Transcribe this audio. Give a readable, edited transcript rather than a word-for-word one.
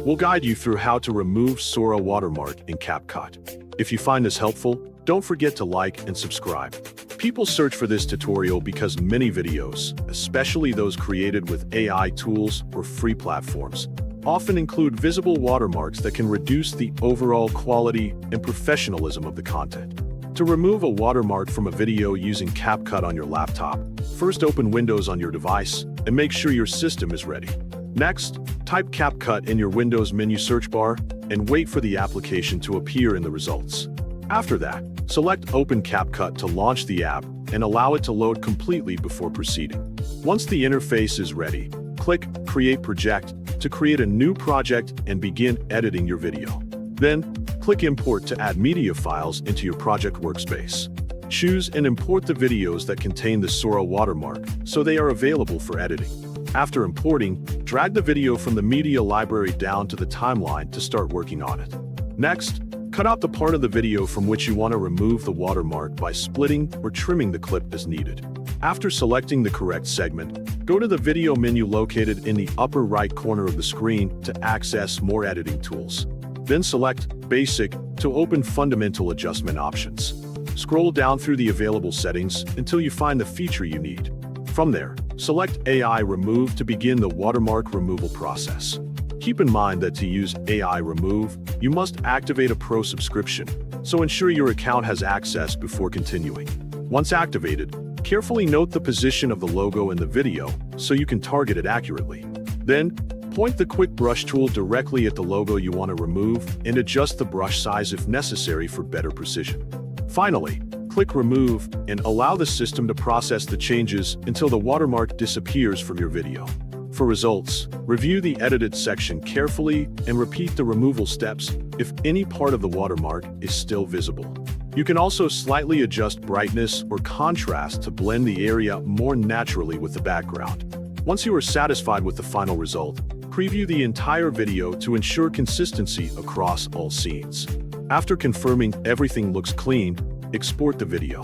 we'll guide you through how to remove Sora Watermark in CapCut. If you find this helpful, don't forget to like and subscribe. People search for this tutorial because many videos, especially those created with AI tools or free platforms, often include visible watermarks that can reduce the overall quality and professionalism of the content. To remove a watermark from a video using CapCut on your laptop, first open Windows on your device and make sure your system is ready. Next, type CapCut in your Windows menu search bar and wait for the application to appear in the results. After that, select Open CapCut to launch the app and allow it to load completely before proceeding. Once the interface is ready, click Create Project to create a new project and begin editing your video. Then, click Import to add media files into your project workspace. Choose and import the videos that contain the Sora watermark so they are available for editing. After importing, drag the video from the media library down to the timeline to start working on it. Next, cut out the part of the video from which you want to remove the watermark by splitting or trimming the clip as needed. After selecting the correct segment, go to the video menu located in the upper right corner of the screen to access more editing tools. Then select Basic to open fundamental adjustment options. Scroll down through the available settings until you find the feature you need. From there, select AI Remove to begin the watermark removal process. Keep in mind that to use AI Remove, you must activate a Pro subscription, so ensure your account has access before continuing. Once activated, carefully note the position of the logo in the video so you can target it accurately. Then, point the quick brush tool directly at the logo you want to remove and adjust the brush size if necessary for better precision. Finally, click Remove and allow the system to process the changes until the watermark disappears from your video. For results, review the edited section carefully and repeat the removal steps if any part of the watermark is still visible. You can also slightly adjust brightness or contrast to blend the area more naturally with the background. Once you are satisfied with the final result, preview the entire video to ensure consistency across all scenes. After confirming everything looks clean, export the video.